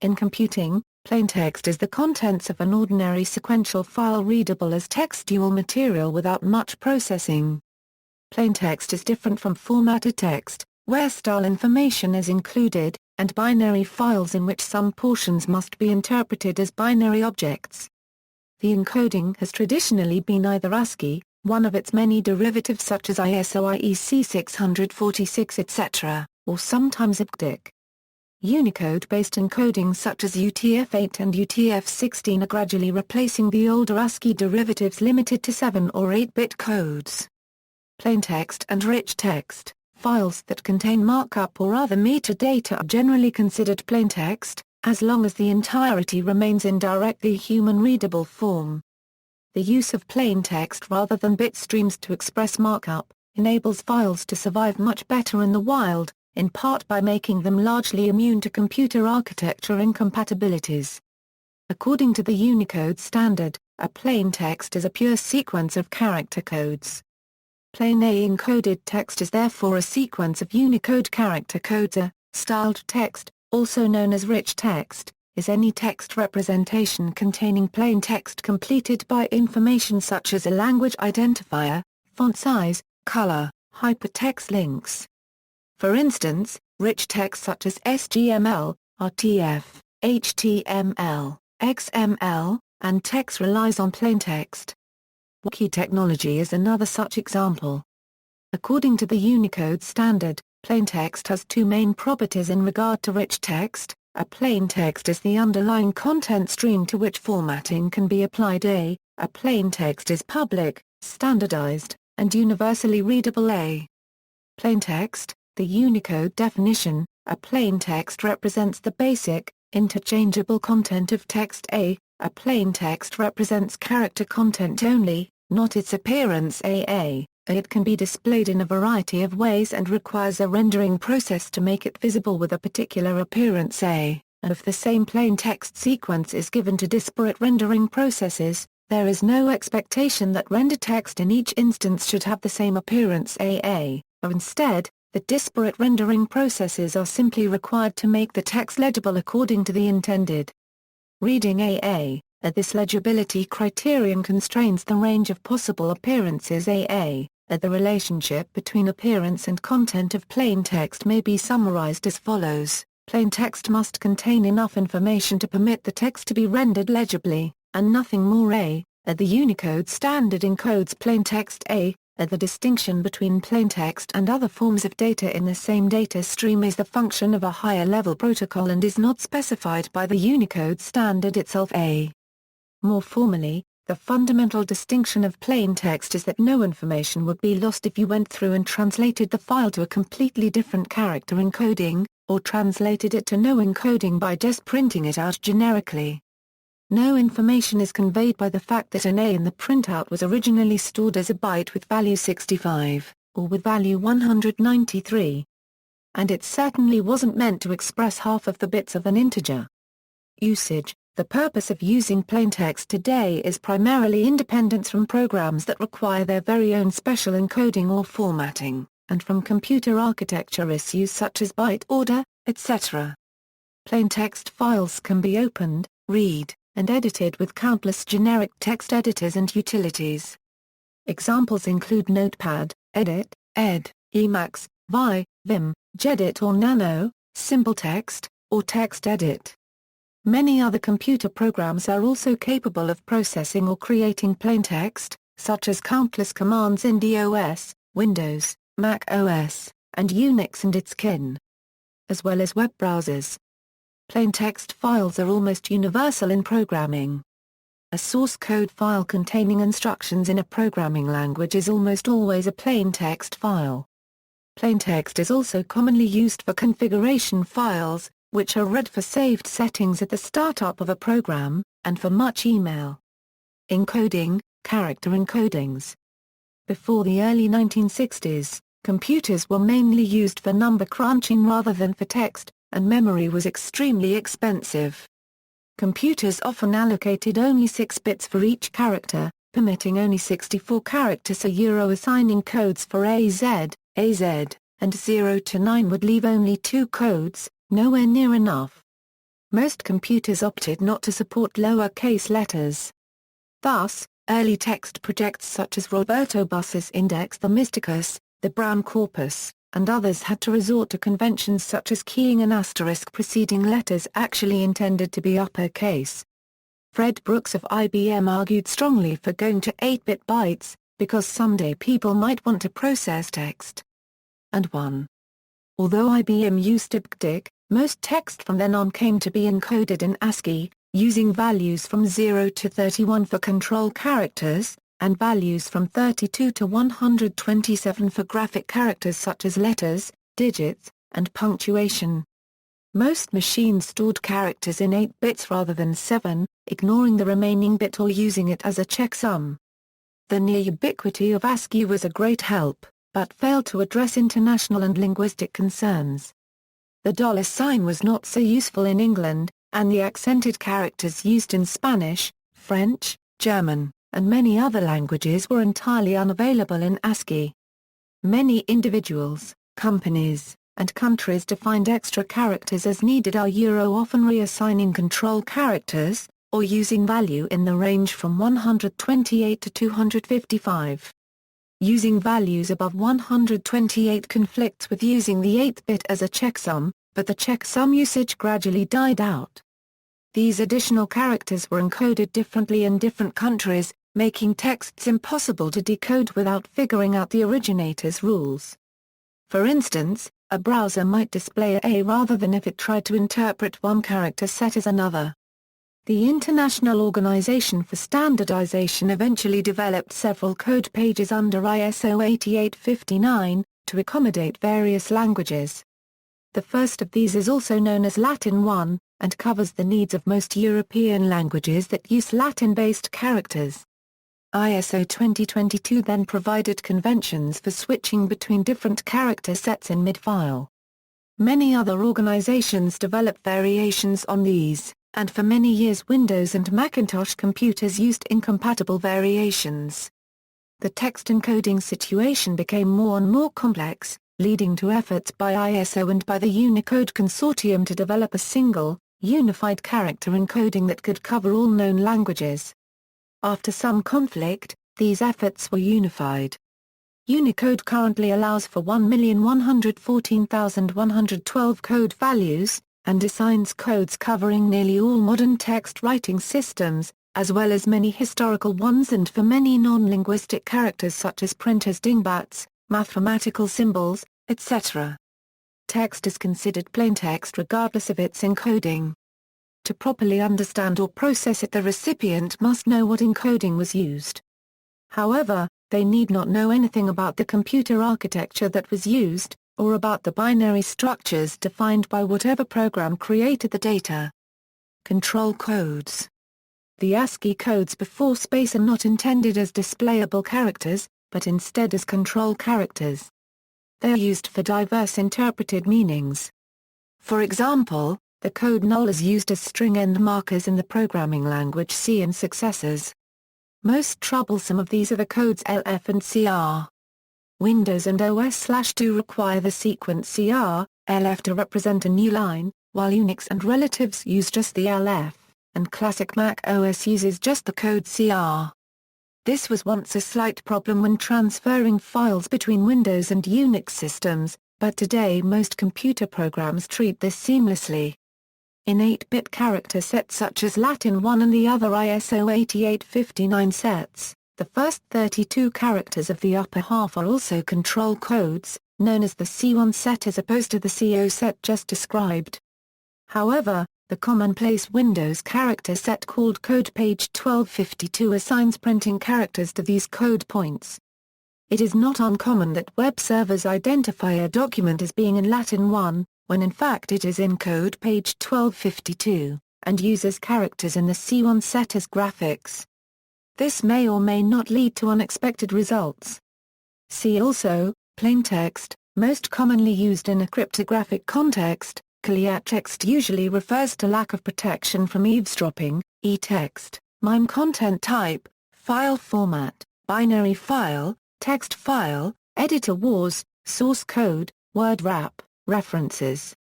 In computing, plaintext is the contents of an ordinary sequential file readable as textual material without much processing. Plaintext is different from formatted text, where style information is included, and binary files in which some portions must be interpreted as binary objects. The encoding has traditionally been either ASCII, one of its many derivatives such as ASCII 646 etc., or sometimes EBCDIC. Unicode-based encodings such as UTF-8 and UTF-16 are gradually replacing the older ASCII derivatives limited to 7 or 8-bit codes. Plaintext and rich text files that contain markup or other metadata are generally considered plaintext, as long as the entirety remains in directly human-readable form. The use of plaintext rather than bit streams to express markup enables files to survive much better in the wild, in part by making them largely immune to computer architecture incompatibilities. According to the Unicode standard, a plaintext is a pure sequence of character codes. Plain A encoded text is therefore a sequence of Unicode character codes. A styled text, also known as rich text, is any text representation containing plain text completed by information such as a language identifier, font size, color, hypertext links. For instance, rich text such as SGML, RTF, HTML, XML, and text relies on plaintext. Wiki technology is another such example. According to the Unicode standard, plaintext has two main properties in regard to rich text. A plaintext is the underlying content stream to which formatting can be applied. A plaintext is public, standardized, and universally readable. A plaintext, the Unicode definition, a plaintext represents the basic, interchangeable content of text. A plaintext represents character content only, not its appearance. It can be displayed in a variety of ways and requires a rendering process to make it visible with a particular appearance. And if the same plain text sequence is given to disparate rendering processes, there is no expectation that rendered text in each instance should have the same appearance. Or instead, the disparate rendering processes are simply required to make the text legible according to the intended reading. This legibility criterion constrains the range of possible appearances. The relationship between appearance and content of plain text may be summarized as follows. Plain text must contain enough information to permit the text to be rendered legibly, and nothing more. The Unicode standard encodes plain text. The distinction between plaintext and other forms of data in the same data stream is the function of a higher-level protocol and is not specified by the Unicode standard itself. More formally, the fundamental distinction of plaintext is that no information would be lost if you went through and translated the file to a completely different character encoding, or translated it to no encoding by just printing it out generically. No information is conveyed by the fact that an A in the printout was originally stored as a byte with value 65, or with value 193. And it certainly wasn't meant to express half of the bits of an integer. Usage. The purpose of using plaintext today is primarily independence from programs that require their very own special encoding or formatting, and from computer architecture issues such as byte order, etc. Plaintext files can be opened, read, and edited with countless generic text editors and utilities. Examples include Notepad, Edit, Ed, Emacs, Vi, Vim, Gedit or Nano, SimpleText, or TextEdit. Many other computer programs are also capable of processing or creating plaintext, such as countless commands in DOS, Windows, Mac OS, and Unix and its kin, as well as web browsers. Plaintext files are almost universal in programming. A source code file containing instructions in a programming language is almost always a plaintext file. Plaintext is also commonly used for configuration files, which are read for saved settings at the startup of a program, and for much email. Encoding, character encodings. Before the early 1960s, computers were mainly used for number crunching rather than for text, and memory was extremely expensive. Computers often allocated only 6 bits for each character, permitting only 64 characters. Assigning codes for AZ, AZ, and 0 to 9 would leave only 2 codes, nowhere near enough. Most computers opted not to support lowercase letters. Thus, early text projects such as Roberto Bus's Index Themysticus, the Brown Corpus, and others had to resort to conventions such as keying an asterisk preceding letters actually intended to be uppercase. Fred Brooks of IBM argued strongly for going to 8-bit bytes, because someday people might want to process text. And 1. Although IBM used EBCDIC, most text from then on came to be encoded in ASCII, using values from 0 to 31 for control characters, and values from 32 to 127 for graphic characters such as letters, digits, and punctuation. Most machines stored characters in 8 bits rather than 7, ignoring the remaining bit or using it as a checksum. The near ubiquity of ASCII was a great help, but failed to address international and linguistic concerns. The dollar sign was not so useful in England, and the accented characters used in Spanish, French, German, and many other languages were entirely unavailable in ASCII. Many individuals, companies, and countries defined extra characters as needed, often reassigning control characters, or using value in the range from 128 to 255. Using values above 128 conflicts with using the 8th bit as a checksum, but the checksum usage gradually died out. These additional characters were encoded differently in different countries, making texts impossible to decode without figuring out the originator's rules. For instance, a browser might display a rather than if it tried to interpret one character set as another. The International Organization for Standardization eventually developed several code pages under ISO 8859, to accommodate various languages. The first of these is also known as Latin 1, and covers the needs of most European languages that use Latin-based characters. ISO 2022 then provided conventions for switching between different character sets in mid-file. Many other organizations developed variations on these, and for many years Windows and Macintosh computers used incompatible variations. The text encoding situation became more and more complex, leading to efforts by ISO and by the Unicode consortium to develop a single, unified character encoding that could cover all known languages. After some conflict, these efforts were unified. Unicode currently allows for 1,114,112 code values, and assigns codes covering nearly all modern text writing systems, as well as many historical ones and for many non-linguistic characters such as printers, dingbats, mathematical symbols, etc. Text is considered plaintext regardless of its encoding. To properly understand or process it, the recipient must know what encoding was used. However, they need not know anything about the computer architecture that was used, or about the binary structures defined by whatever program created the data. Control codes. The ASCII codes before space are not intended as displayable characters, but instead as control characters. They are used for diverse interpreted meanings. For example, the code null is used as string end markers in the programming language C and successors. Most troublesome of these are the codes LF and CR. Windows and OS/2 require the sequence CR, LF to represent a new line, while Unix and relatives use just the LF, and classic Mac OS uses just the code CR. This was once a slight problem when transferring files between Windows and Unix systems, but today most computer programs treat this seamlessly. In 8-bit character sets such as Latin 1 and the other ISO 8859 sets, the first 32 characters of the upper half are also control codes, known as the C1 set as opposed to the CO set just described. However, the commonplace Windows character set called code page 1252 assigns printing characters to these code points. It is not uncommon that web servers identify a document as being in Latin 1, when in fact it is in code page 1252, and uses characters in the C1 set as graphics. This may or may not lead to unexpected results. See also, plaintext, most commonly used in a cryptographic context. Clear text usually refers to lack of protection from eavesdropping, e-text, MIME content type, file format, binary file, text file, editor wars, source code, word wrap, references.